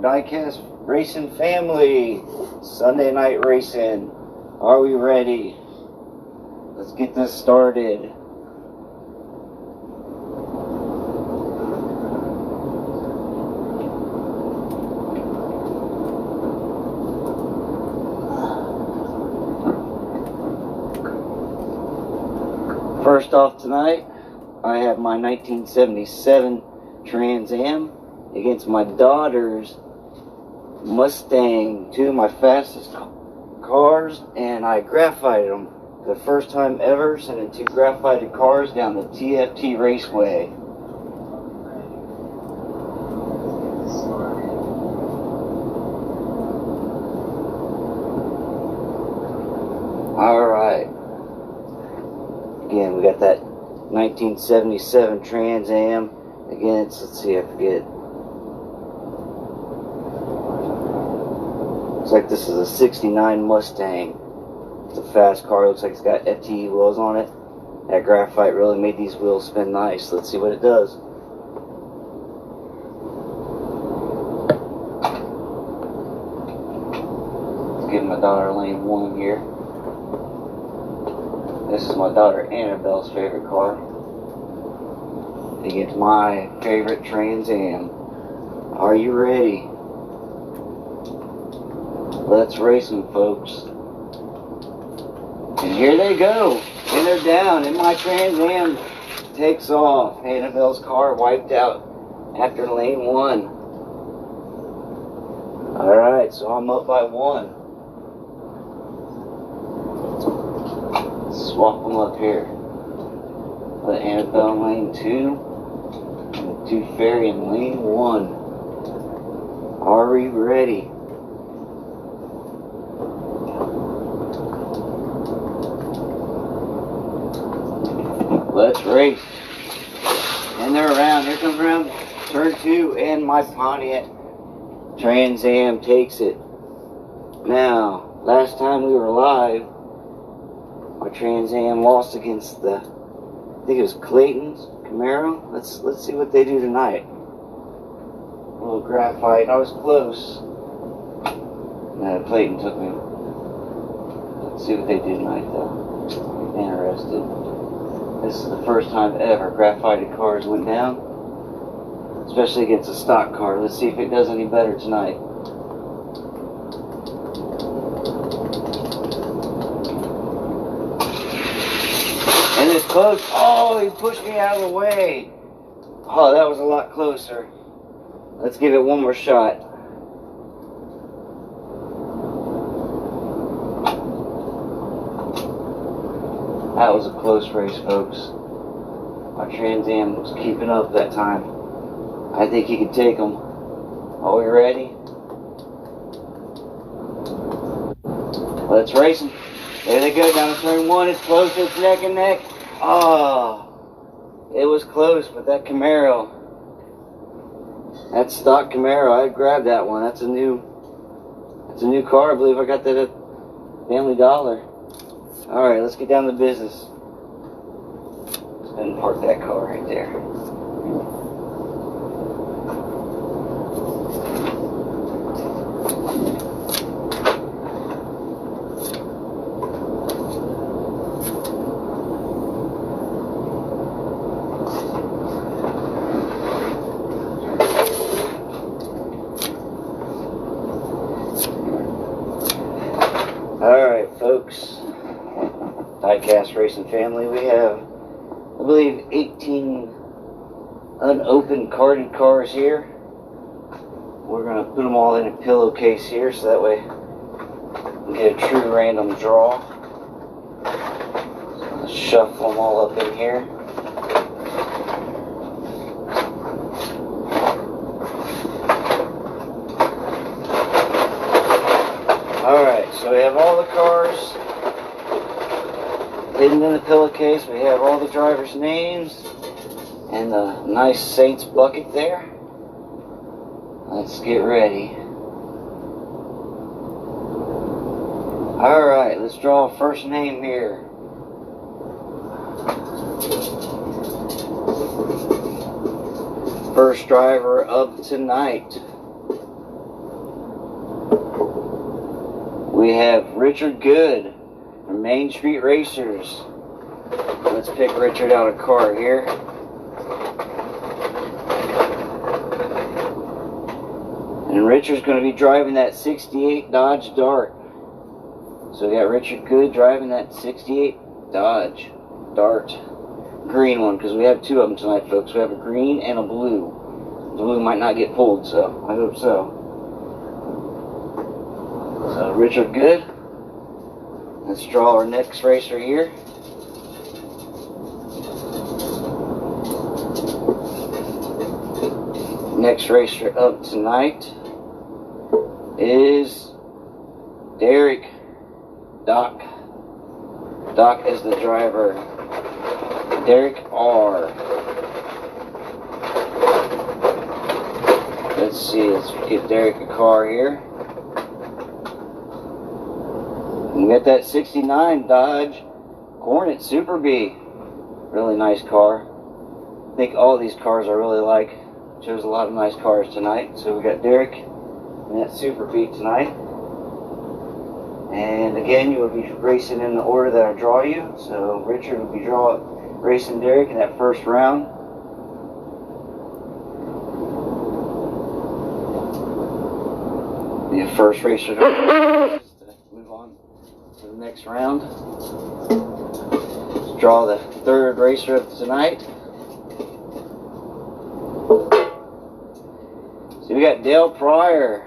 Diecast Racing family. Sunday night racing. Are we ready? Let's get this started. First off tonight, I have my 1977 Trans Am against my daughter's Mustang, two of my fastest cars, and I graphited them for the first time ever, sending two graphited cars down the T.F.T. Raceway. Alright. Again, we got that 1977 Trans Am against, let's see, I forget. Looks like this is a 69 Mustang. It's a fast car. Looks like it's got FTE wheels on it. That graphite really made these wheels spin nice. Let's see what it does. Let's give my daughter lane 1 here. This is my daughter Annabelle's favorite car. Against my favorite Trans Am. Are you ready? Let's race them, folks. And here they go. And they're down. And my Trans Am takes off. Annabelle's car wiped out after lane 1. Alright, so I'm up by 1. Swap them up here. Put Annabelle in lane 2. And the Tooth Fairy in lane 1. Are we ready? Let's race. And they're around. Here comes around turn 2, and my Pontiac Trans Am takes it. Now, last time we were live, my Trans Am lost against the, I think it was Clayton's Camaro. Let's see what they do tonight. A little graphite. I was close. No, Clayton took me. Let's see what they do tonight, though. I'm interested. This is the first time ever graphited cars went down, especially against a stock car. Let's see if it does any better tonight. And it's close. Oh, he pushed me out of the way. Oh, that was a lot closer. Let's give it one more shot. That was a close race, folks. My Trans Am was keeping up that time. I think he could take them. Are we ready? Let's race them. There they go, down to turn 1. It's close, it's neck and neck. Oh, it was close, but that Camaro, that stock Camaro, I grabbed that one. That's a new car. I believe I got that at Family Dollar. Alright, let's get down to business. Let's go and park that car right there. Alright, folks. Diecast Racing family, we have, I believe, 18 unopened carded cars here. We're going to put them all in a pillowcase here so that way we get a true random draw. So let's shuffle them all up in here. Alright, so we have all the cars hidden in the pillowcase. We have all the drivers' names and the nice Saints bucket there. Let's get ready. Alright, let's draw a first name here. First driver of tonight. We have Richard Good from Main Street Racers. Let's pick Richard out a car here. And Richard's going to be driving that 68 Dodge Dart. So we got Richard Good driving that 68 Dodge Dart. Green one, because we have two of them tonight, folks. We have a green and a blue. The blue might not get pulled, so I hope so. So Richard Good. Let's draw our next racer here. Next racer up tonight is Derek. Doc is the driver. Derek R. Let's see, let's get Derek a car here. You got that 69 Dodge Hornet Super B. Really nice car. I think all these cars I really like. Chose a lot of nice cars tonight. So we got Derek and that Super B tonight. And again, you will be racing in the order that I draw you. So Richard will be racing Derek in that first round. Be a first racer to move on to the next round. Let's draw the third racer of tonight. So we got Dale Pryor.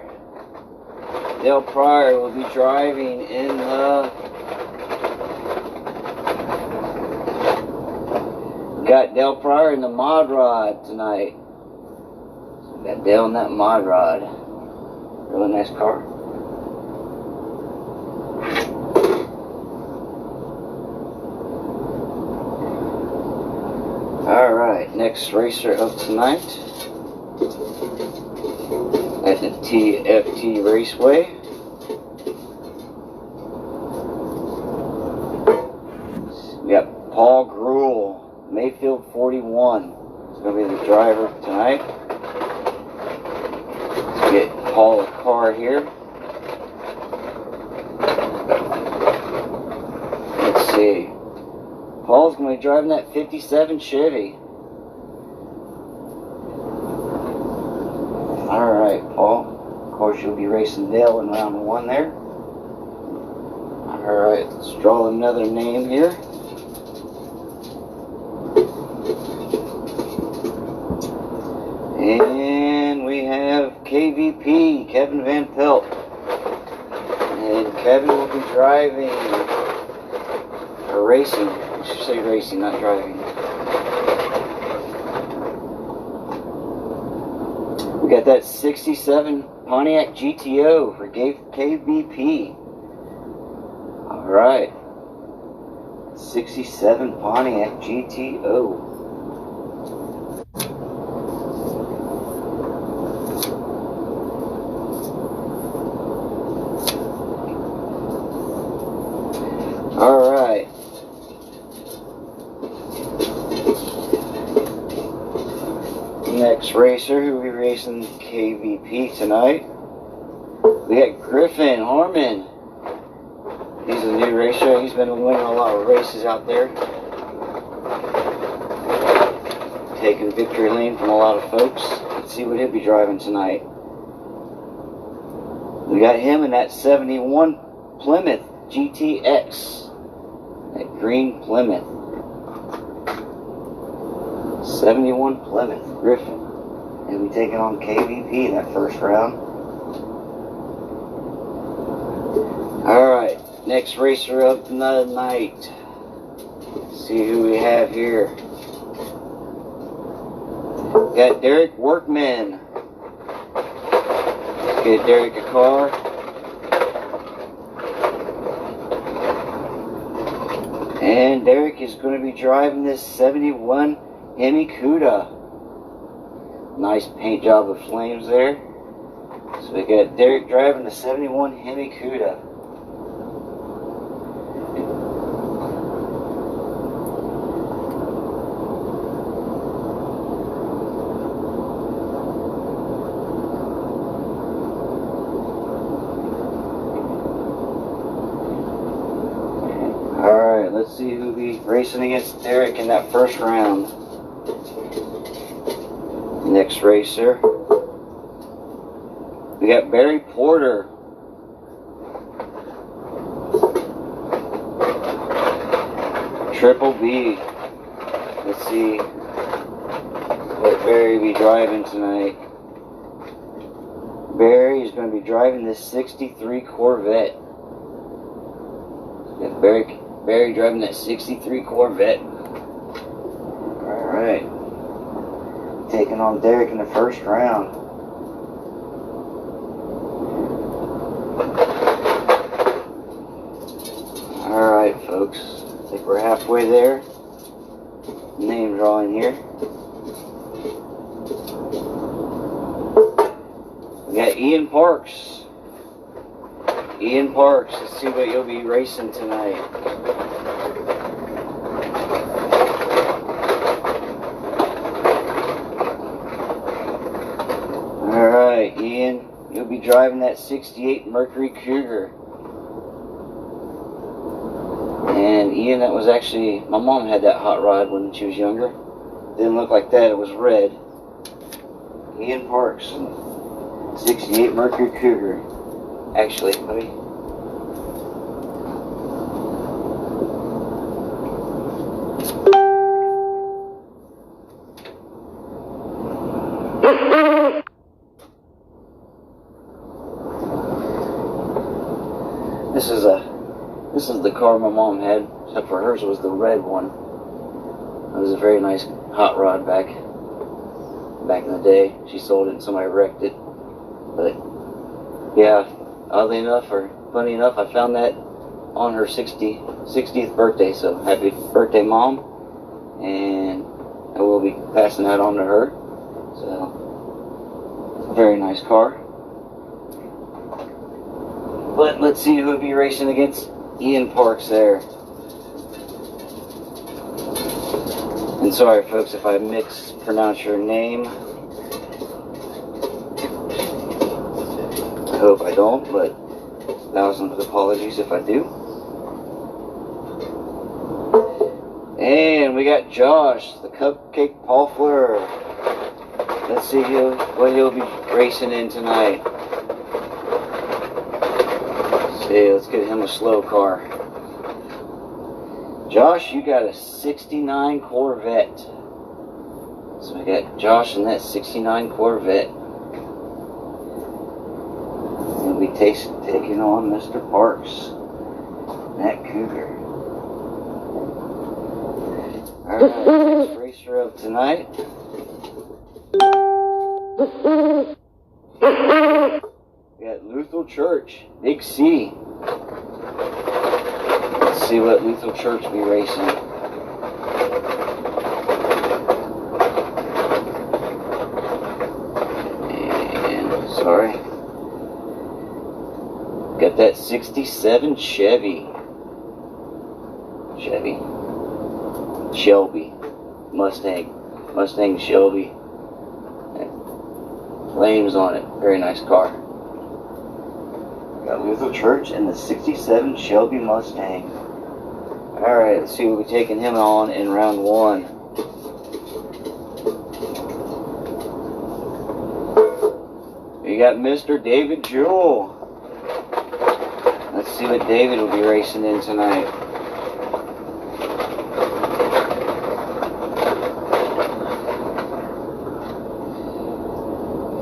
Dale Pryor will be driving in the... Got Dale Pryor in the Mod Rod tonight. So we got Dale in that Mod Rod. Really nice car. Alright, next racer of tonight at the T.F.T. Raceway. We got Paul Gruel, Mayfield 41. He's going to be the driver tonight. Let's get Paul a car here. Let's see. Paul's going to be driving that 57 Chevy. Alright, Paul. Of course, you'll be racing Dale in round one there. Alright, let's draw another name here. And we have KVP, Kevin Van Pelt. And Kevin will be driving, or racing. I should say racing, not driving. We got that 67 Pontiac GTO for KVP. Alright. 67 Pontiac GTO. Alright. Next racer who will be racing KVP tonight. We got Griffin Harmon. He's a new racer. He's been winning a lot of races out there. Taking victory lane from a lot of folks. Let's see what he'll be driving tonight. We got him in that 71 Plymouth GTX. That green Plymouth. 71 Plymouth Griffin. He'll be taking on KVP in that first round. Alright, next racer of the night. Let's see who we have here. We got Derek Workman. Let's get Derek a car. And Derek is going to be driving this 71 Hemi Cuda. Nice paint job of flames there. So we got Derek driving the 71 Hemi Cuda. racing against Derek in that first round. Next racer, we got Barry Porter. Triple B. Let's see what Barry be driving tonight. Barry is going to be driving this 63 Corvette. Got Barry driving that 63 Corvette. Alright. Taking on Derek in the first round. Alright, folks. I think we're halfway there. Name drawing here. We got Ian Parks. Ian Parks, let's see what you'll be racing tonight. Alright, Ian, you'll be driving that 68 Mercury Cougar. And Ian, that was actually, my mom had that hot rod when she was younger. Didn't look like that, it was red. Ian Parks, 68 Mercury Cougar. Actually, let me... This is the car my mom had, except for hers was the red one. It was a very nice hot rod back in the day. She sold it and somebody wrecked it. But yeah, oddly enough, or funny enough, I found that on her 60th birthday. So happy birthday, Mom. And I will be passing that on to her. So, very nice car. But let's see who will be racing against Ian Parks there. And sorry folks if I mispronounce your name. I hope I don't, but thousands of apologies if I do. And we got Josh, the Cupcake Paulfler. Let's see what he'll be racing in tonight. Let's get him a slow car. Josh, you got a 69 Corvette. So we got Josh in that 69 Corvette. He'll be taking on Mr. Parks. That Cougar. Alright, next racer of tonight. We got Lethal Church, Big C. Let's see what Lethal Church be racing. And, sorry. Got that 67 Shelby. Mustang Shelby. Flames on it. Very nice car. Got Lethal Church and the 67 Shelby Mustang. Alright, let's see what we're taking him on in round one. We got Mr. David Jewell. Let's see what David will be racing in tonight.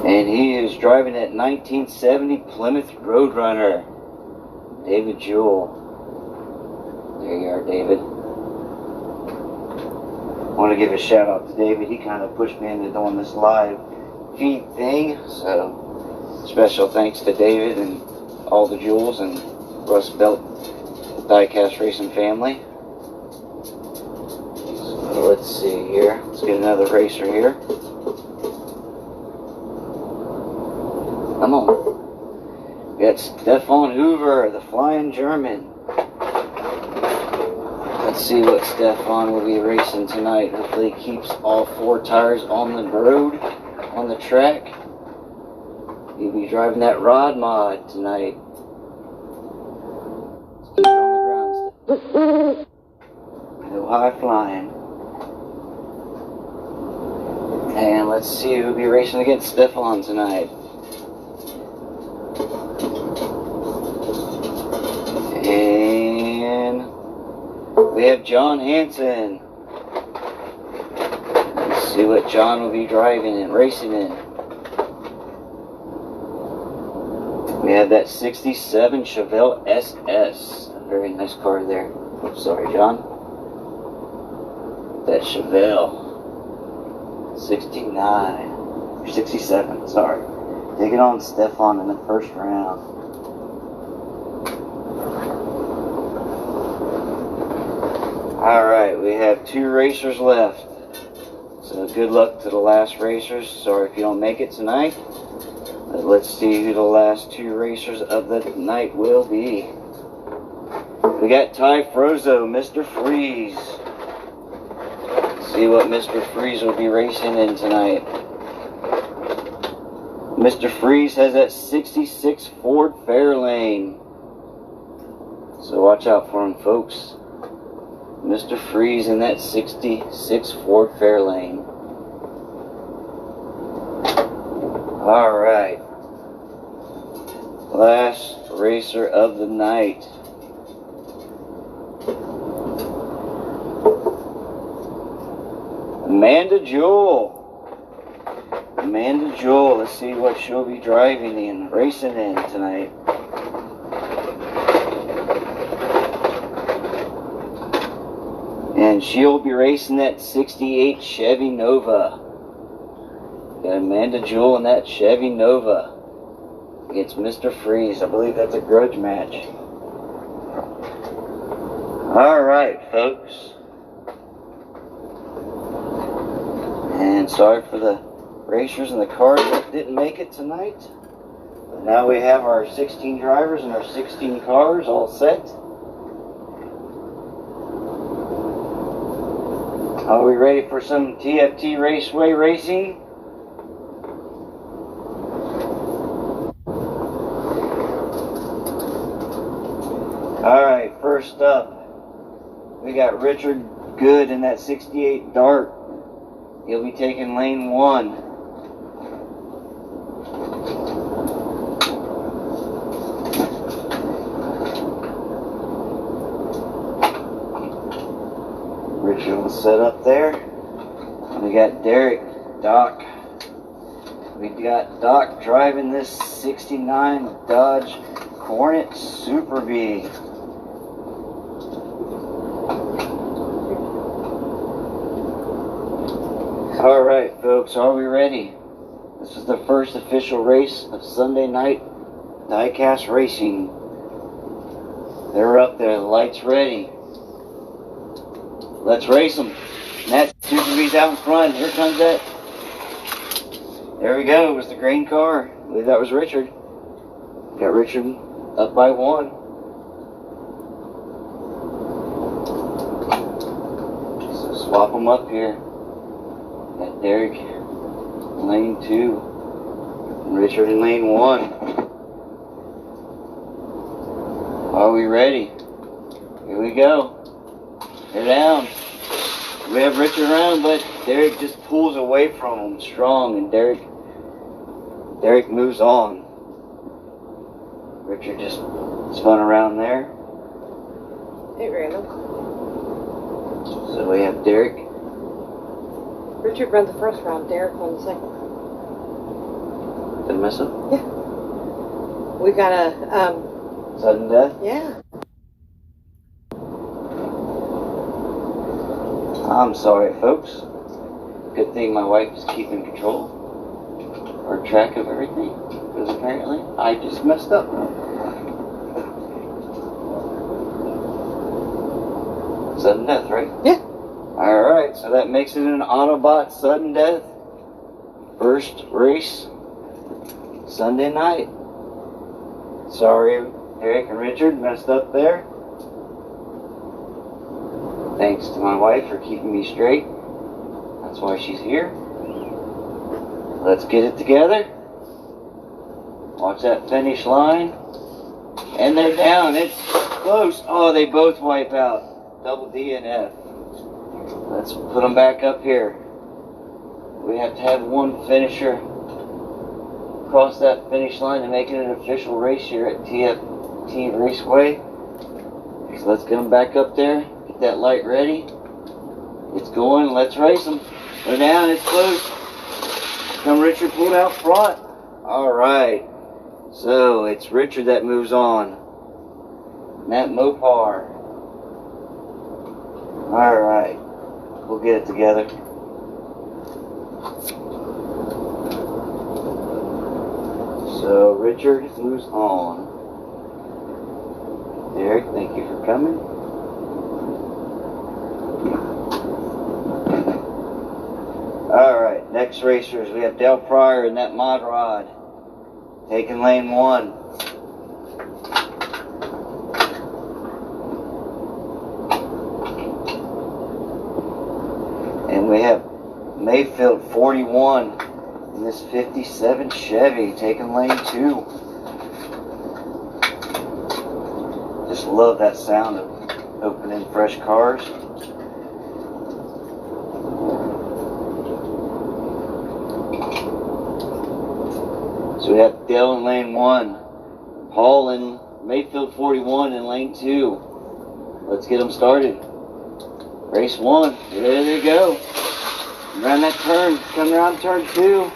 And he is driving that 1970 Plymouth Roadrunner. David Jewell. There you are, David. I want to give a shout out to David. He kind of pushed me into doing this live feed thing. So, special thanks to David and all the Jewels and Rust Belt Diecast Racing family. So, let's see here. Let's get another racer here. Come on. We got Stefan Hoover, the Flying German. Let's see what Stefan will be racing tonight. Hopefully he keeps all four tires on the road, on the track. He'll be driving that rod mod tonight. Let's keep it on the ground. I don't high flying. And let's see who'll be racing against Stefan tonight. And we have John Hansen. Let's see what John will be driving and racing in. We have that 67 Chevelle SS. A very nice car there. Oops, sorry, John. That Chevelle. 69. 67, sorry. Taking on Stefan in the first round. Alright, we have 2 racers left. So good luck to the last racers. Sorry if you don't make it tonight. But let's see who the last 2 racers of the night will be. We got Ty Frozo, Mr. Freeze. Let's see what Mr. Freeze will be racing in tonight. Mr. Freeze has that 66 Ford Fairlane. So watch out for him, folks. Mr. Freeze in that 66 Ford Fairlane. Alright. Last racer of the night. Amanda Jewell. Amanda Jewell. Let's see what she'll be driving in, racing in tonight. And she'll be racing that 68 Chevy Nova. Got Amanda Jewell in that Chevy Nova against Mr. Freeze. I believe that's a grudge match. Alright, folks. And sorry for the racers and the cars that didn't make it tonight. But now we have our 16 drivers and our 16 cars all set. Are we ready for some T.F.T. Raceway racing? Alright, first up, we got Richard Good in that 68 Dart. He'll be taking lane 1. Richard will set up there. We got Derek, Doc. We got Doc driving this 69 Dodge Hornet Super B. Alright, folks, are we ready? This is the first official race of Sunday night Diecast Racing. They're up there, the lights ready. Let's race them. And that Super B's out in front. Here comes that. There we go. It was the green car. I believe that was Richard. Got Richard up by 1. So swap them up here. Got Derek in lane 2. And Richard in lane 1. Are we ready? Here we go. They're down. We have Richard around, but Derek just pulls away from him strong, and Derek moves on. Richard just spun around there. Hey, random. So we have Derek. Richard ran the first round, Derek won the second. Did I mess up? Yeah. We got a, sudden death? yeah. I'm sorry, folks. Good thing my wife is keeping control or track of everything, because apparently I just messed up. Sudden death, right? Yeah. Alright, so that makes it an Autobot sudden death. First race, Sunday night. Sorry, Eric and Richard messed up there. Thanks to my wife for keeping me straight. That's why she's here. Let's get it together. Watch that finish line. And they're down. It's close. Oh, they both wipe out. Double D and F. Let's put them back up here. We have to have one finisher cross that finish line to make it an official race here at T.F.T Raceway. So let's get them back up there. Get that light ready. It's going. Let's race them. They're down. It's close. Come Richard pulled out front. All right. So it's Richard that moves on. Matt Mopar. All right. We'll get it together. So Richard moves on. Derek, thank you for coming. Alright, next racers, we have Dale Pryor and that Mod Rod taking lane 1. And we have Mayfield 41 in this 57 Chevy taking lane 2. Just love that sound of opening fresh cars. So we have Dale in lane 1, Paul in Mayfield 41 in lane 2. Let's get them started. Race 1, there they go. Around that turn, coming around turn 2,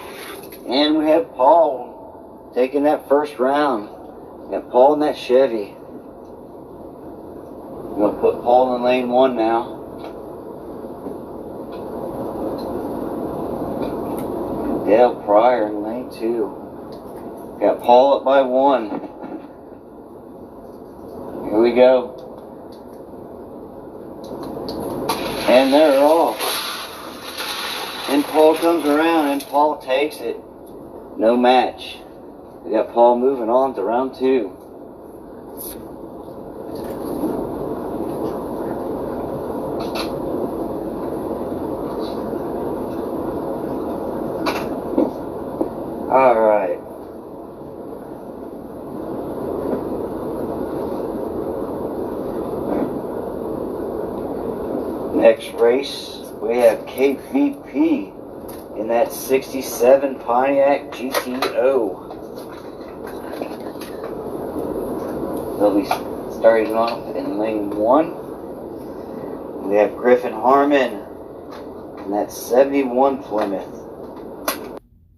and we have Paul taking that first round. We got Paul in that Chevy. We're going to put Paul in lane 1 now. Dale Pryor in lane 2. Got Paul up by 1. Here we go. And they're off. And Paul comes around and Paul takes it. No match. We got Paul moving on to round 2. All right. Next race, we have KVP in that 67 Pontiac GTO. They'll be starting off in lane 1. We have Griffin Harmon in that 71 Plymouth.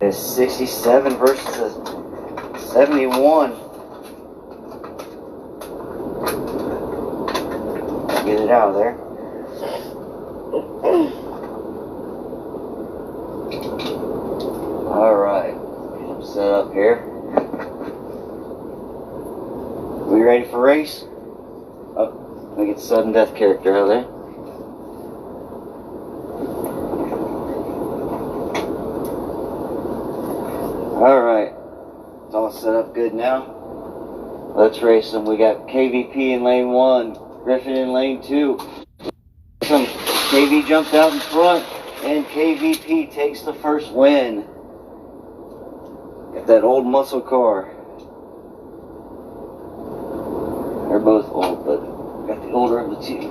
It's 67 versus a 71. Get it out of there. Alright, get them set up here. We ready for race? Oh, let me get sudden death character out of there. Alright, it's all set up good now. Let's race them. We got KVP in lane 1, Griffin in lane 2. Some KV jumped out in front, and KVP takes the first win. Got that old muscle car. They're both old, but got the older of the two.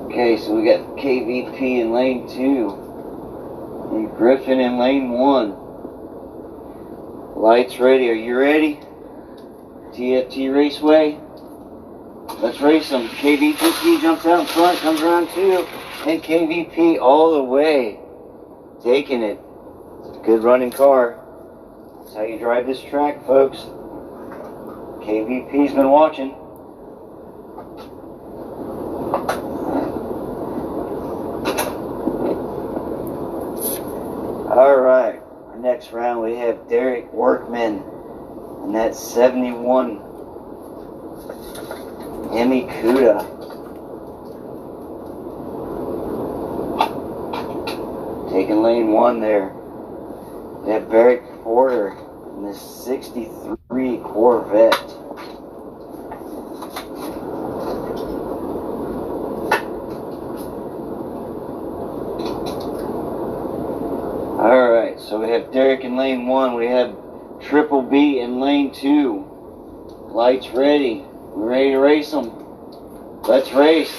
Okay, so we got KVP in lane 2, and Griffin in lane 1. Lights ready. Are you ready? T.F.T Raceway. Let's race them. KVP jumps out in front, comes around 2, and KVP all the way. Taking it. It's a good running car. That's how you drive this track, folks. KVP's been watching. Alright. Our next round we have Derek Workman. And that's 71 Emmy Kuda. Taking lane 1 there. We have Barry Porter in this 63 Corvette. Alright, so we have Derek in lane 1. We have Triple B in lane 2. Lights ready. We're ready to race them. Let's race.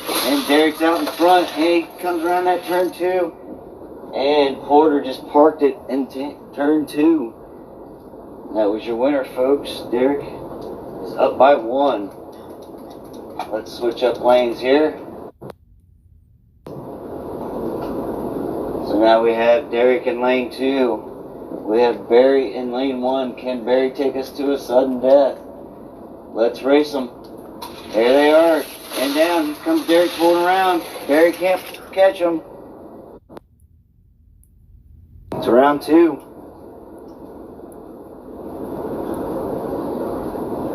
And Derek's out in front, and he comes around that turn 2. And Porter just parked it in turn 2. That was your winner, folks. Derek is up by 1. Let's switch up lanes here. So now we have Derek in lane 2. We have Barry in lane 1. Can Barry take us to a sudden death? Let's race them. There they are. And down. Here comes Derek pulling around. Barry can't catch him. It's round 2.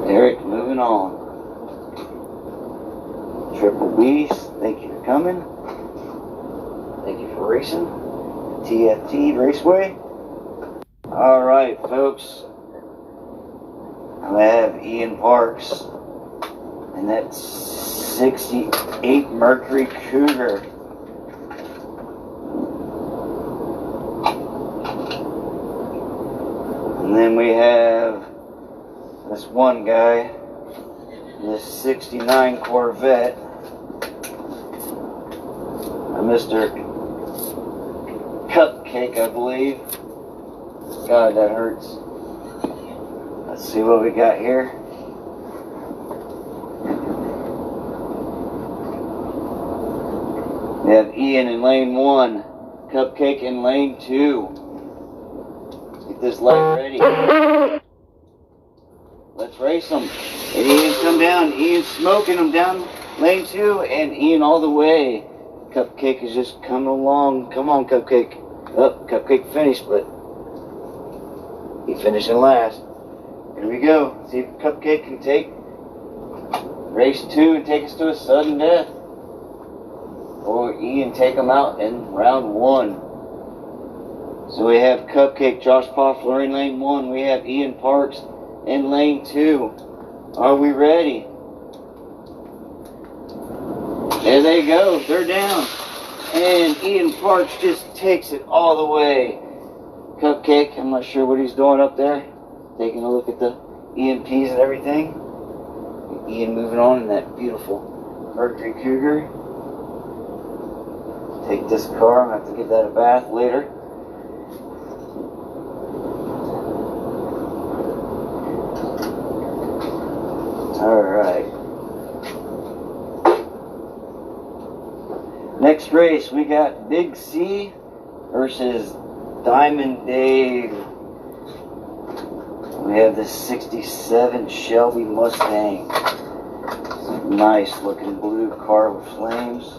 Derek moving on. Triple B's, thank you for coming. Thank you for racing. T.F.T. Raceway. Alright, folks. I have Ian Parks. And that's 68 Mercury Cougar. And then we have this one guy, this 69 Corvette, Mr. Cupcake, I believe. God, that hurts. Let's see what we got here. We have Ian in lane 1, Cupcake in lane 2. Let's get this light ready. Let's race them. And Ian's come down. Ian's smoking them down lane 2, and Ian all the way. Cupcake is just coming along. Come on, Cupcake. Oh, Cupcake finished, but he finished in last. Here we go. See if Cupcake can take race 2 and take us to a sudden death. Or Ian take him out in round 1. So we have Cupcake, Josh Poffler in lane 1. We have Ian Parks in lane 2. Are we ready? There they go. They're down. And Ian Parks just takes it all the way. Cupcake, I'm not sure what he's doing up there. Taking a look at the EMPs and everything. Ian moving on in that beautiful Mercury Cougar. Take this car. I'm going to have to give that a bath later. Alright. Next race, we got Big C versus Diamond Dave. We have this 67 Shelby Mustang. Nice looking blue car with flames.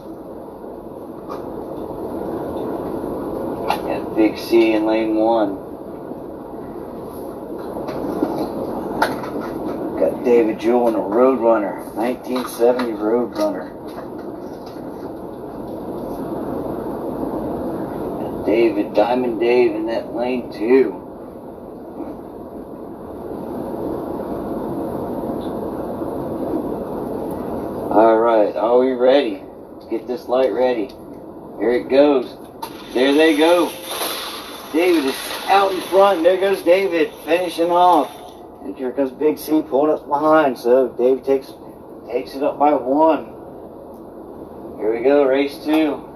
Got Big C in lane 1. Got David Jewell in a Roadrunner, 1970 Roadrunner. Got David, Diamond Dave in that lane 2. Alright, are we ready? Let's get this light ready. Here it goes. There they go. David is out in front. There goes David finishing off. And here comes Big C pulling up behind. So David takes it up by 1. Here we go, race 2.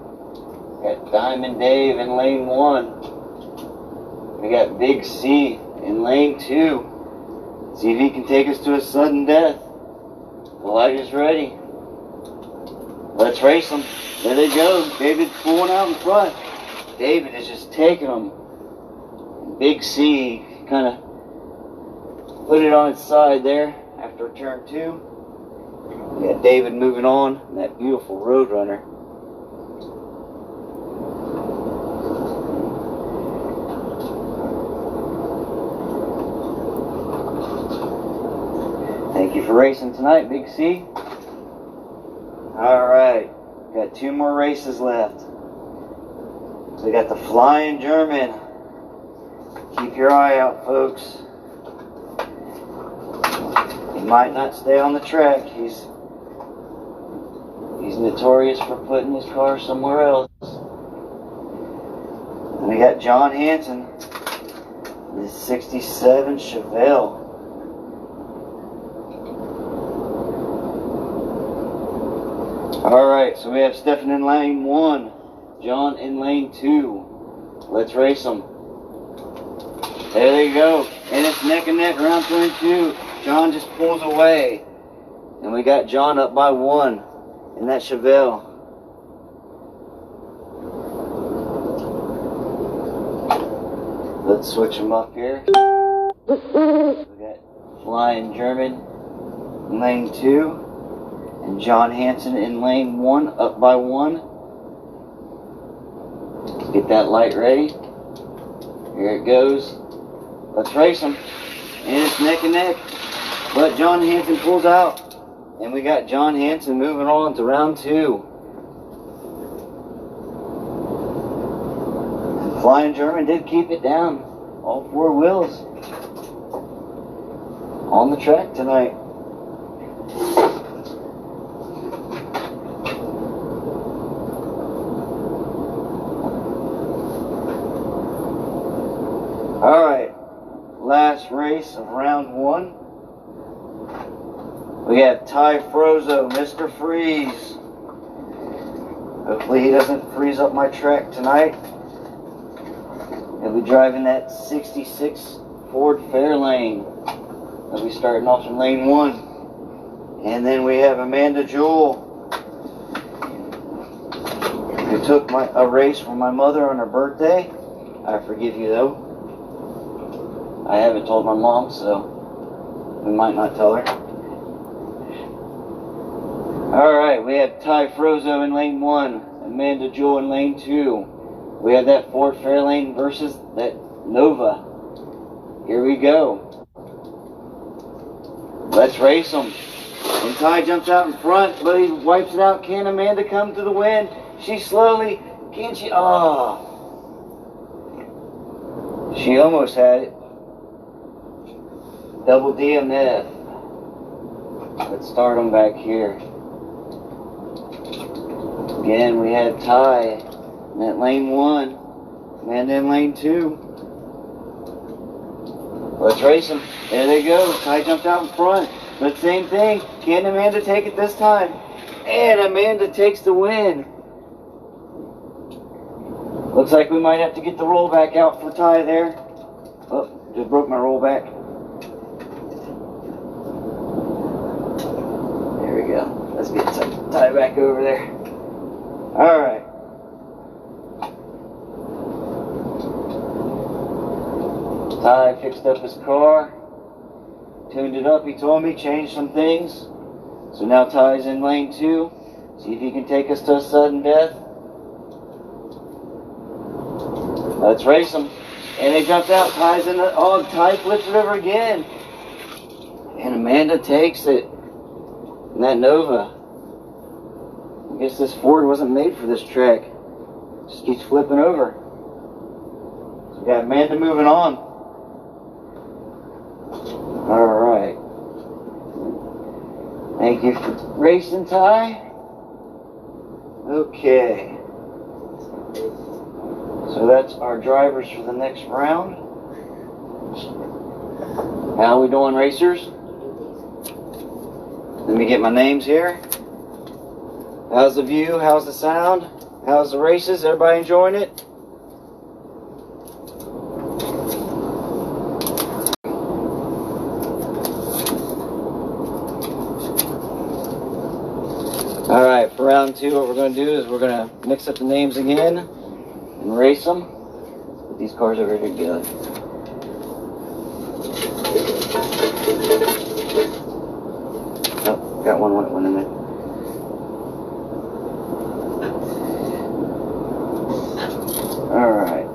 Got Diamond Dave in lane 1. We got Big C in lane 2. See if he can take us to a sudden death. The light is ready. Let's race them. There they go. David's pulling out in front. David is just taking them. Big C kind of put it on its side there after turn 2. We got David moving on in that beautiful Roadrunner. Thank you for racing tonight, Big C. Alright, got 2 more races left. We got the Flying German. Keep your eye out, folks. He might not stay on the track. He's notorious for putting his car somewhere else. And we got John Hanson, this 67 Chevelle. Alright, so we have Stephen in lane 1, John in lane 2. Let's race them. There they go. And it's neck and neck, round 22. John just pulls away. And we got John up by 1 in that Chevelle. Let's switch them up here. We got Flying German in lane 2. And John Hansen in lane 1, up by 1. Get that light ready. Here it goes. Let's race them. And it's neck and neck. But John Hansen pulls out. And we got John Hansen moving on to round 2. And Flying German did keep it down. All 4 wheels on the track tonight. Alright, last race of round 1. We have Ty Frozo, Mr. Freeze. Hopefully he doesn't freeze up my track tonight. He'll be driving that 66 Ford Fairlane. He'll be starting off in lane 1. And then we have Amanda Jewell, who took a race for my mother on her birthday. I forgive you though. I haven't told my mom, so we might not tell her. Alright, we have Ty Frozo in lane 1, Amanda Jewell in lane 2. We have that Ford Fairlane versus that Nova. Here we go. Let's race them. And Ty jumps out in front, but he wipes it out. Can Amanda come to the win? She slowly, can she? Oh. She almost had it. Double DMF. Let's start them back here. Again, we had Ty in that lane 1, and in lane 2. Let's race them. There they go. Ty jumped out in front. But same thing. Can Amanda take it this time? And Amanda takes the win. Looks like we might have to get the rollback out for Ty there. Oh, just broke my rollback. There we go. Let's get Ty back over there. Alright. Ty fixed up his car, tuned it up, he told me, changed some things. So now Ty's in lane 2. See if he can take us to a sudden death. Let's race him. And they jumped out. Ty's in the... Oh, Ty flips it over again. And Amanda takes it. And that Nova. I guess this Ford wasn't made for this track. Just keeps flipping over. So we got Amanda moving on. Alright. Thank you for racing, Ty. Okay. So that's our drivers for the next round. How we doing, racers? Let me get my names here. How's the view? How's the sound? How's the races? Everybody enjoying it? Alright, for round 2, what we're going to do is we're going to mix up the names again and race them. Put these cars over here together. Oh, got one in there. Alright.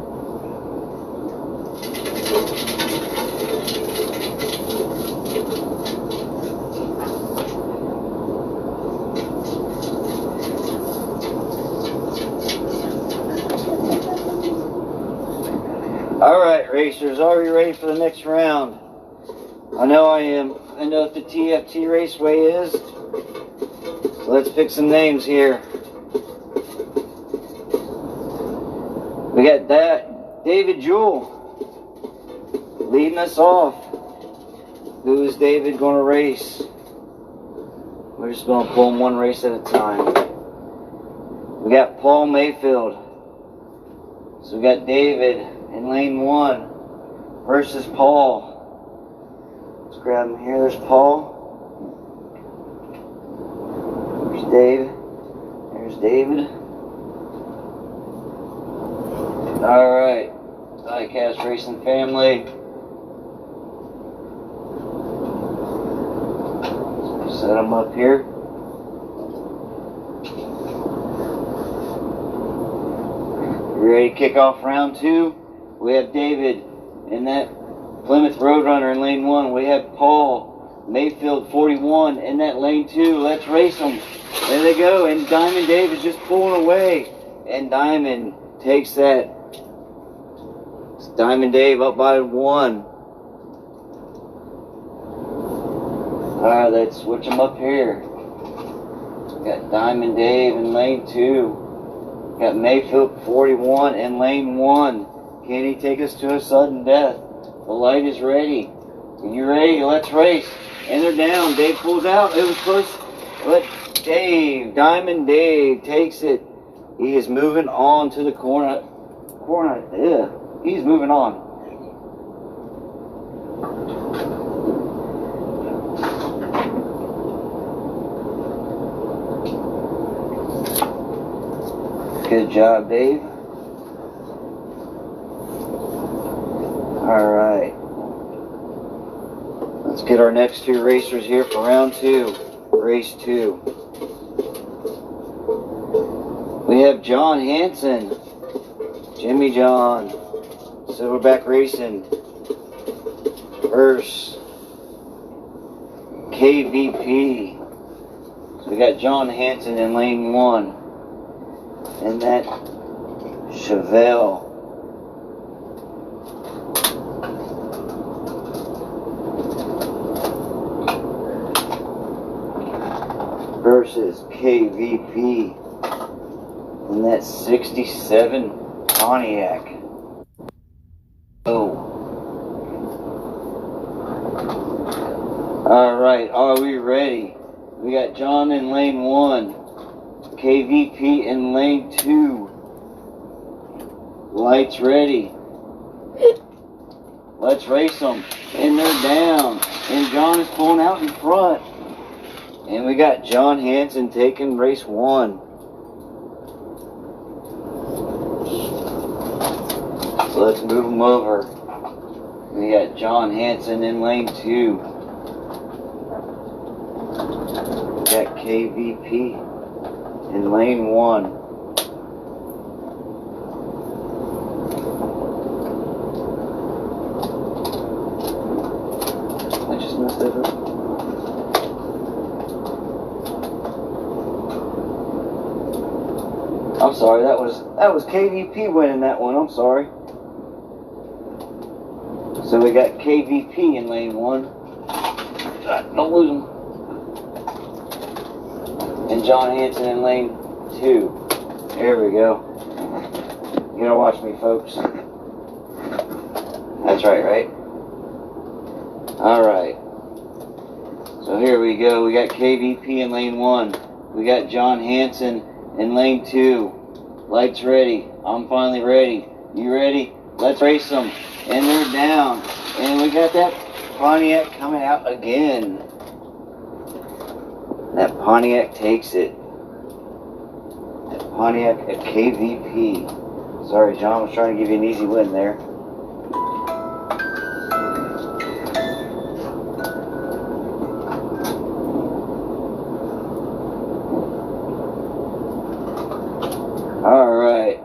Alright, racers, are you ready for the next round? I know I am. I know what the T.F.T. Raceway is. So let's pick some names here. We got that David Jewell leading us off. Who is David going to race? We're just going to pull him one race at a time. We got Paul Mayfield. So we got David in lane 1 versus Paul. Let's grab him here. There's Paul. There's Dave. There's David. Alright. Diecast Racing family. Set them up here. Ready to kick off round 2. We have David in that Plymouth Roadrunner in lane 1. We have Paul Mayfield 41 in that lane 2. Let's race them. There they go. And Diamond Dave is just pulling away. And Diamond takes that. It's Diamond Dave up by 1. Alright, let's switch them up here. We got Diamond Dave in lane 2. Got Mayfield 41 in lane 1. Can he take us to a sudden death? The light is ready. Are you ready? Let's race. And they're down. Dave pulls out. It was close. But Diamond Dave takes it. He is moving on to the corner. Yeah. He's moving on. Good job, Dave. Alright. Let's get our next 2 racers here for round 2. Race 2. We have John Hanson. Jimmy John. Silverback Racing. Versus KVP. So we got John Hanson in lane 1. And that Chevelle. Versus KVP. And that 67 Pontiac. Oh. Alright, are we ready? We got John in lane 1. KVP in lane 2. Lights ready. Let's race them. And they're down. And John is pulling out in front. And we got John Hanson taking race 1. So let's move them over. We got John Hanson in lane 2. We got KVP in lane 1. I just messed that up. I'm sorry, that was KVP winning that one. I'm sorry. So we got KVP in lane 1. Don't lose them. And John Hanson in lane 2. There we go. You gotta watch me, folks. That's right? Alright. So here we go. We got KVP in lane 1. We got John Hanson in lane 2. Lights ready. I'm finally ready. You ready? Let's race them. And they're down. And we got that Pontiac coming out again. That Pontiac takes it. That Pontiac at KVP. Sorry, John, I was trying to give you an easy win there. Alright.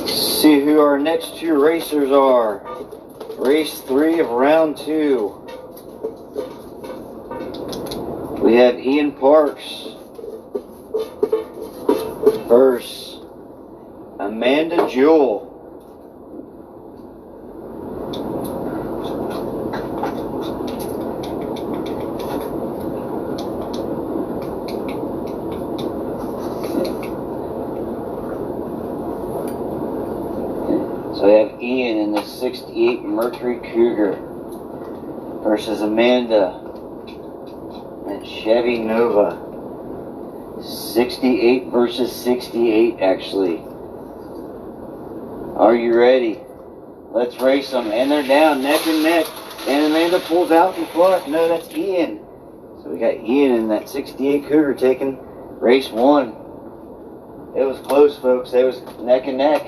See who our next 2 racers are. Race 3 of round 2. We have Ian Parks versus Amanda Jewell. So we have Ian in the 68 Mercury Cougar versus Amanda and Chevy Nova. 68 versus 68, actually. Are you ready? Let's race them. And they're down, neck and neck. And Amanda pulls out in front. No, that's Ian. So we got Ian in that 68 Cougar taking race 1. It was close, folks. It was neck and neck.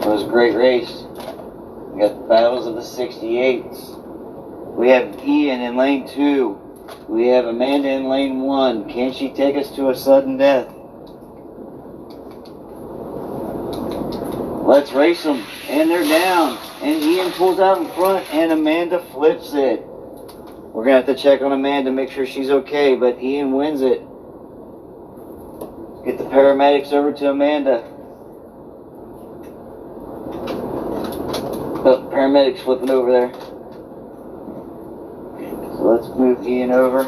It was a great race. We got the battles of the 68s. We have Ian in lane 2. We have Amanda in lane 1. Can she take us to a sudden death? Let's race them. And they're down. And Ian pulls out in front and Amanda flips it. We're going to have to check on Amanda, make sure she's okay, but Ian wins it. Get the paramedics over to Amanda. Oh, paramedics flipping over there. So let's move Ian over.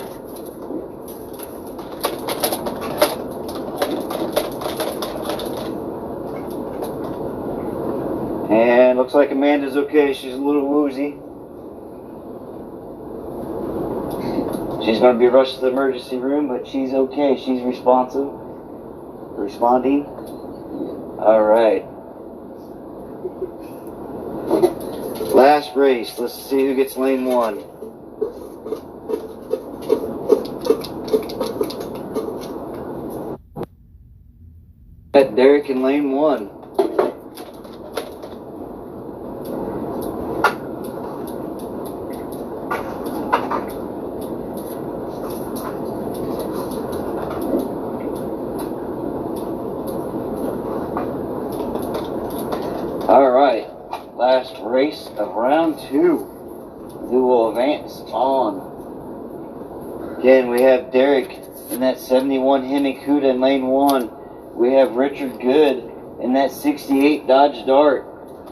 And looks like Amanda's okay. She's a little woozy. She's going to be rushed to the emergency room, but she's okay. She's responding. All right. Last race. Let's see who gets lane 1. Got Derek in lane 1. All right, last race of round 2. Who will advance on? Again, we have Derek in that 71 Hemi Cuda in lane 1. We have Richard Good in that 68 Dodge Dart.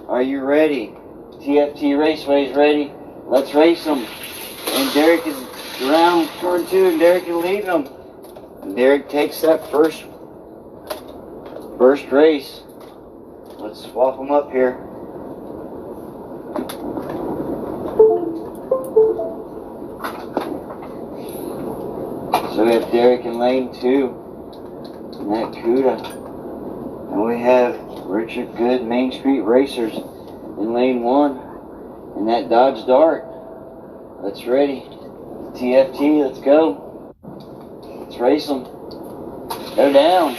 Are you ready? T.F.T. Raceway is ready. Let's race them. And Derek is around turn 2, and Derek is leading them. And Derek takes that first race. Let's swap them up here. So we have Derek in lane 2 in that Cuda. And we have Richard Good Main Street Racers in lane 1 in that Dodge Dart. Let's ready. T.F.T, let's go. Let's race them. Go down.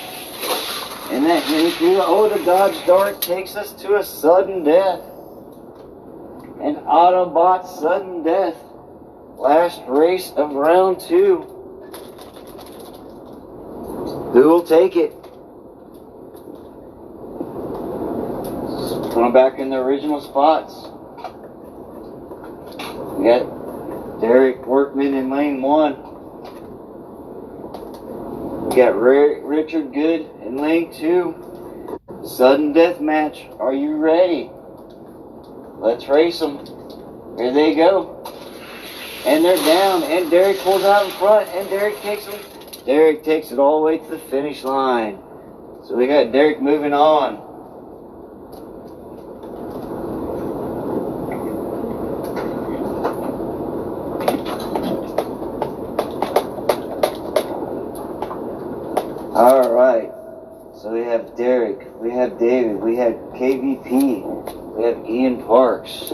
And that Mini Cuda, oh, the Dodge Dart takes us to a sudden death. An Autobot sudden death. Last race of round 2. Who will take it? Put them back in their original spots. We got Derek Workman in lane 1. We got Richard Good in lane 2. Sudden death match. Are you ready? Let's race them. Here they go. And they're down. And Derek pulls out in front. And Derek takes them. Derek takes it all the way to the finish line. So we got Derek moving on. All right. So we have Derek, we have David, we have KVP, we have Ian Parks.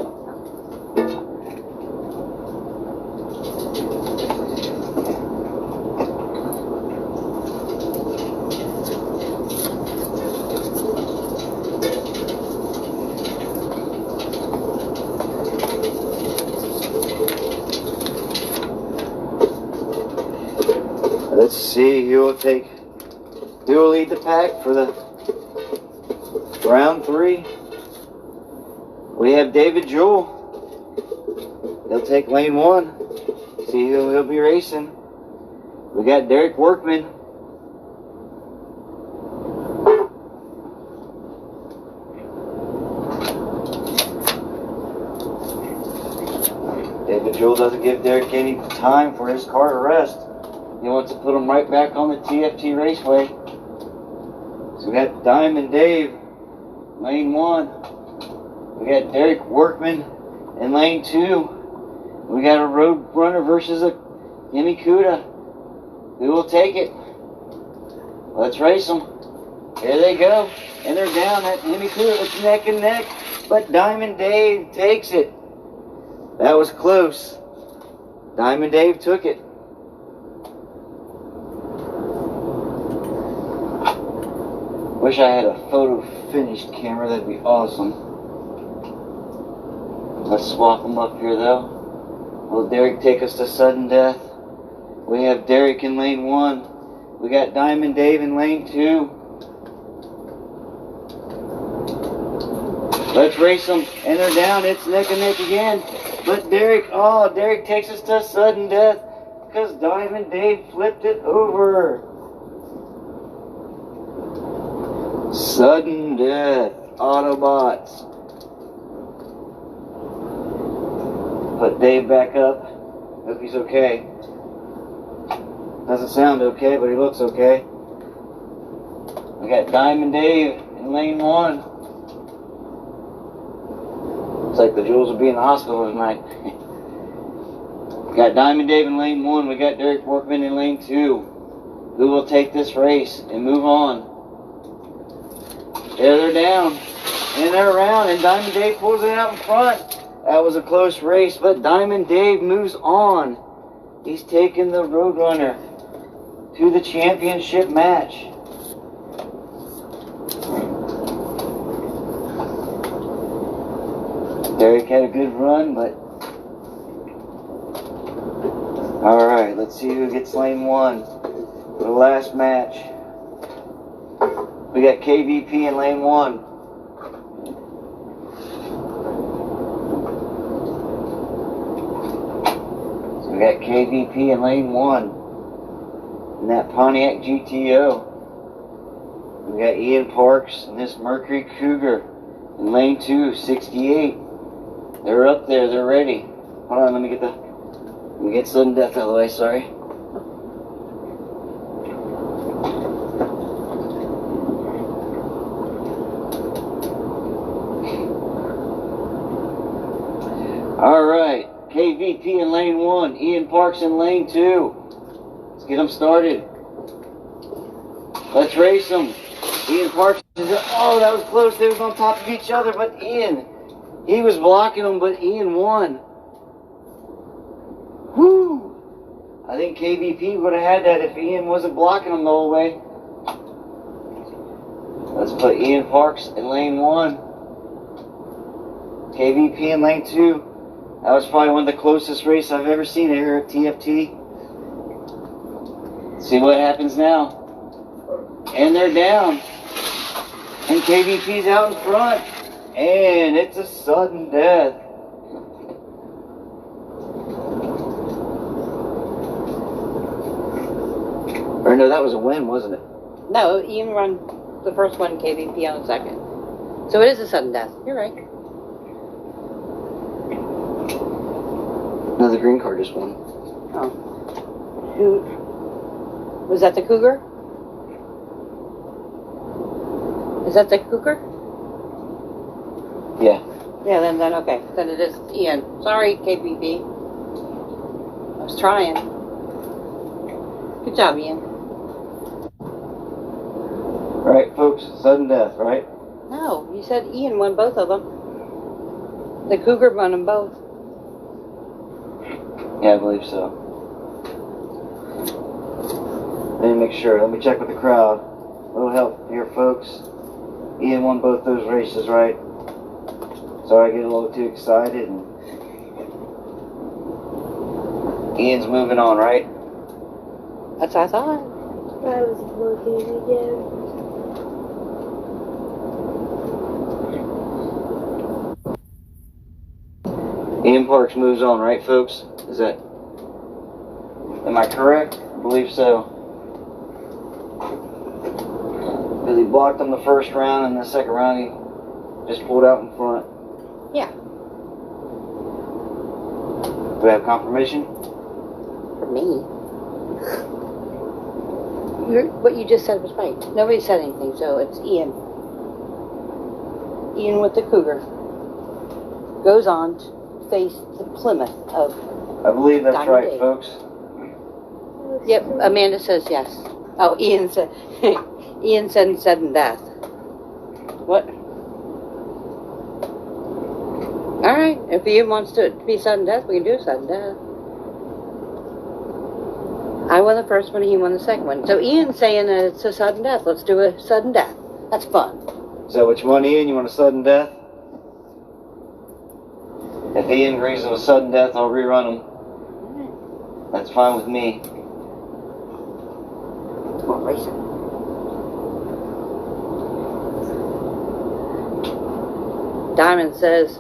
Let's see who will lead the pack for the round 3. We have David Jewell. He'll take lane 1. See who he'll be racing. We got Derek Workman. David Jewell doesn't give Derek any time for his car to rest. He wants to put him right back on the T.F.T. Raceway. So we got Diamond Dave, lane 1. We got Derek Workman in lane 2. We got a Road Runner versus a Hemi Cuda. Who will take it? Let's race them. Here they go. And they're down at Hemi Cougar. It's neck and neck. But Diamond Dave takes it. That was close. Diamond Dave took it. Wish I had a photo finished camera. That'd be awesome. Let's swap them up here though. Will Derek take us to sudden death? We have Derek in lane 1. We got Diamond Dave in lane 2. Let's race them. And they're down. It's neck and neck again. But Derek takes us to sudden death because Diamond Dave flipped it over. Sudden death. Autobots. Put Dave back up. Hope he's okay. Doesn't sound okay, but he looks okay. We got Diamond Dave in lane 1. Looks like the Jules will be in the hospital tonight. We got Diamond Dave in lane 1. We got Derek Workman in lane 2. Who will take this race and move on? There they're down. And they're around. And Diamond Dave pulls it out in front. That was a close race, but Diamond Dave moves on. He's taking the Roadrunner to the championship match. Derek had a good run, but... Alright, let's see who gets lane 1 for the last match. We got KVP in lane 1. We got KVP in lane 1 in that Pontiac GTO. We got Ian Parks in this Mercury Cougar in lane 2, 68. They're up there, they're ready. Hold on, let me get sudden death out of the way, sorry. Alright. KVP in lane 1, Ian Parks in lane 2. Let's get them started. Let's race them. Ian Parks is, oh, that was close. They was on top of each other, but Ian, he was blocking them, but Ian won. Whoo! I think KVP would have had that if Ian wasn't blocking them the whole way. Let's put Ian Parks in lane 1. KVP in lane 2. That was probably one of the closest races I've ever seen here at T.F.T. See what happens now. And they're down. And KVP's out in front. And it's a sudden death. Or no, that was a win, wasn't it? No, Ian run the first one, KVP on the second. So it is a sudden death. You're right. No, the green car just won. Oh. Who? Was that the Cougar? Is that the Cougar? Yeah. Yeah, then okay. Then it is Ian. Sorry, KVP. I was trying. Good job, Ian. Right, folks, sudden death, right? No, you said Ian won both of them. The Cougar won them both. Yeah, I believe so. Let me make sure. Let me check with the crowd. A little help here, folks. Ian won both those races, right? Sorry I get a little too excited. And Ian's moving on, right? That's what I thought. I was looking again. Ian Parks moves on, right, folks? Is that... Am I correct? I believe so. Because he blocked him the first round, and the second round he just pulled out in front. Yeah. Do we have confirmation? For me. What you just said was right. Nobody said anything, so it's Ian. Ian with the Cougar goes on to face the Plymouth of I believe that's Diamond right, Dave. folks. Yep, Amanda says yes. Oh, Ian said, Ian said sudden death. What? Alright, if Ian wants to be sudden death, we can do sudden death. I won the first one, he won the second one. So Ian's saying that it's a sudden death. Let's do a sudden death. That's fun. Is that what you want, Ian? You want a sudden death? If Ian agrees on a sudden death, I'll rerun them. That's fine with me. Come on, race it. Diamond says,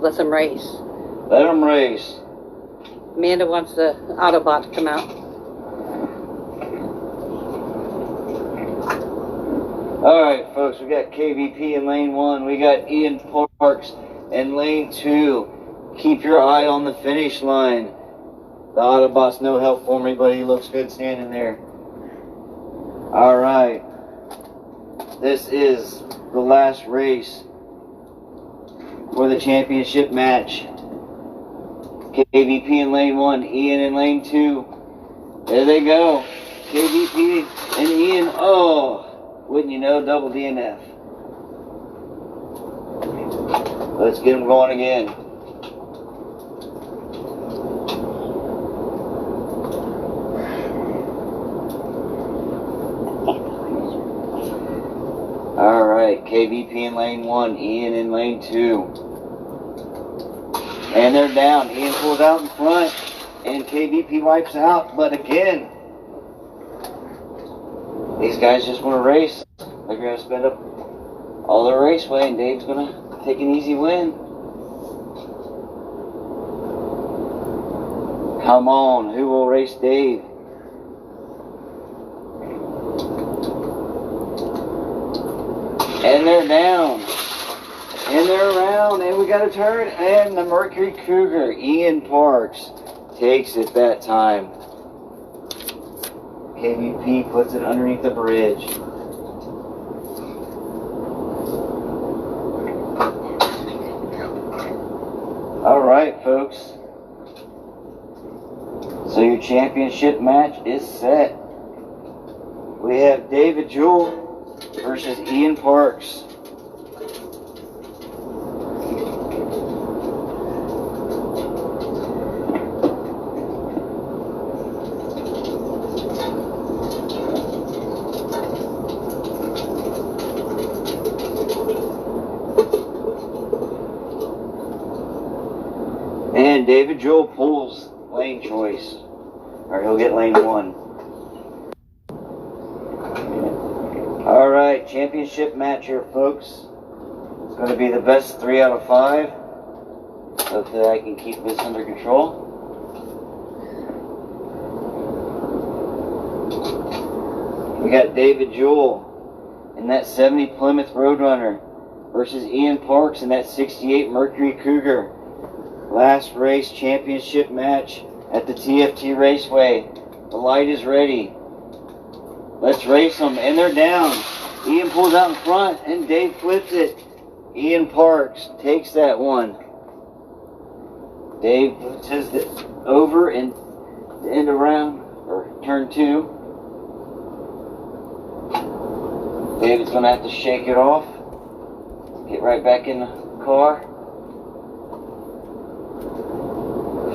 let them race. Let them race. Amanda wants the Autobot to come out. Alright, folks, we got KVP in lane 1. We got Ian Parks in lane 2. Keep your eye on the finish line. The Autobot's no help for me, but he looks good standing there. Alright. This is the last race for the championship match. KVP in lane 1, Ian in lane 2. There they go. KVP and Ian. Oh, wouldn't you know, double DNF. Let's get them going again. Alright, KVP in lane 1, Ian in lane 2. And they're down. Ian pulls out in front, and KVP wipes out. But again, these guys just want to race. They're going to spend up all their raceway, and Dave's going to take an easy win. Come on, who will race Dave? And they're down. And they're around, and we got a turn, and the Mercury Cougar, Ian Parks, takes it that time. KVP puts it underneath the bridge. Alright, folks. So your championship match is set. We have David Jewell versus Ian Parks. And David Jewell pulls lane choice, or he'll get lane 1. Alright, championship match here, folks. It's going to be the best 3 out of 5. Hopefully I can keep this under control. We got David Jewell in that 70 Plymouth Roadrunner versus Ian Parks in that 68 Mercury Cougar. Last race championship match at the T.F.T. Raceway. The light is ready. Let's race them. And they're down. Ian pulls out in front and Dave flips it. Ian Parks takes that one. Dave says that over and end around, or turn 2. David's going to have to shake it off. Get right back in the car.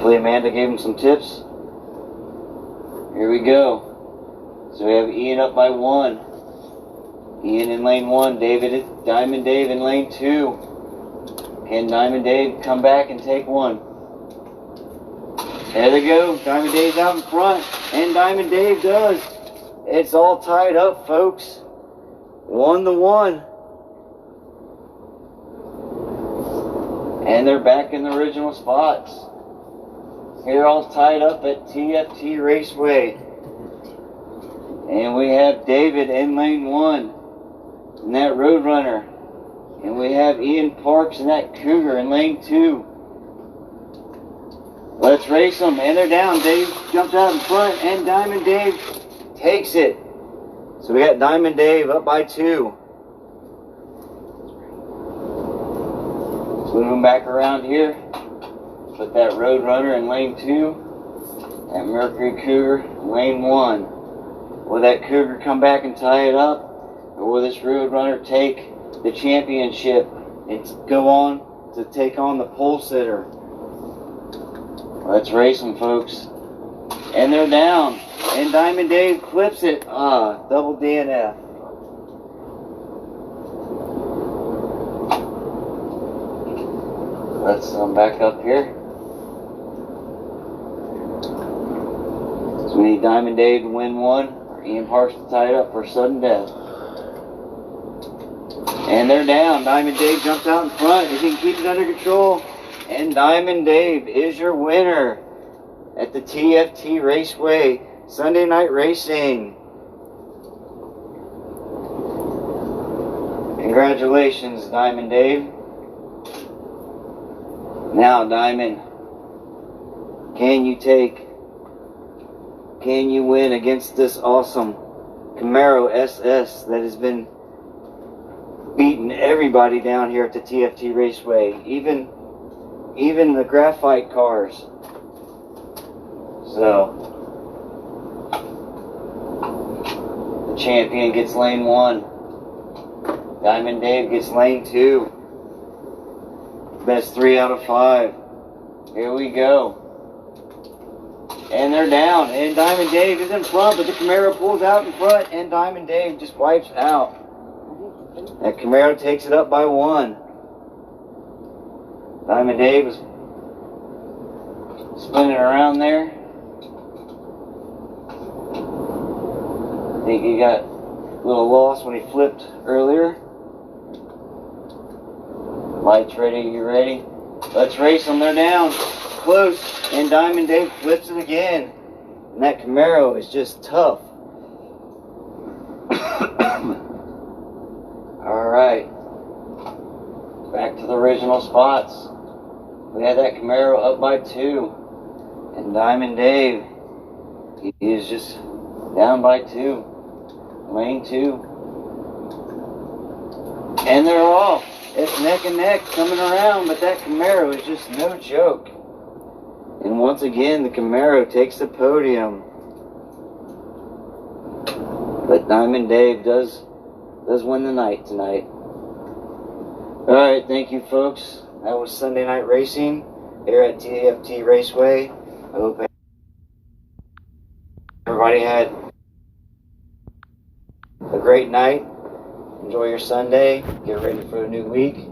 Hopefully Amanda gave him some tips. Here we go. So we have Ian up by 1. Ian in lane 1. Diamond Dave in lane 2. Can Diamond Dave come back and take 1? There they go. Diamond Dave's out in front. And Diamond Dave does. It's all tied up, folks. 1-1. And they're back in the original spots. Here all tied up at T.F.T. Raceway. And we have David in lane 1 in that Roadrunner. And we have Ian Parks in that Cougar in lane 2. Let's race them. And they're down. Dave jumps out in front and Diamond Dave takes it. So we got Diamond Dave up by 2. Let's move him back around here. Put that Roadrunner in lane 2. That Mercury Cougar, lane 1. Will that Cougar come back and tie it up? Or will this Roadrunner take the championship and go on to take on the pole sitter? Let's race them, folks. And they're down. And Diamond Dave clips it. Double DNF. Let's back up here. So we need Diamond Dave to win 1, or Ian Parks to tie it up for sudden death. And they're down. Diamond Dave jumps out in front. He can keep it under control. And Diamond Dave is your winner at the T.F.T. Raceway Sunday Night Racing. Congratulations, Diamond Dave. Now, Diamond, can you win against this awesome Camaro SS that has been beating everybody down here at the T.F.T. Raceway, even the graphite cars. So, the champion gets lane 1. Diamond Dave gets lane 2. Best 3 out of 5. Here we go. And they're down. And Diamond Dave is in front, but the Camaro pulls out in front, and Diamond Dave just wipes out. That Camaro takes it up by 1. Diamond Dave is spinning around there. I think he got a little lost when he flipped earlier. Lights ready, you ready? Let's race them, they're down. Close, and Diamond Dave flips it again. And that Camaro is just tough. Alright. Back to the original spots. We had that Camaro up by 2. And Diamond Dave, he is just down by 2. Lane 2. And they're off. It's neck and neck coming around, but that Camaro is just no joke. And once again, the Camaro takes the podium. But Diamond Dave does win the night tonight. Alright, thank you folks. That was Sunday Night Racing here at T.F.T. Raceway. I hope everybody had a great night. Enjoy your Sunday. Get ready for a new week.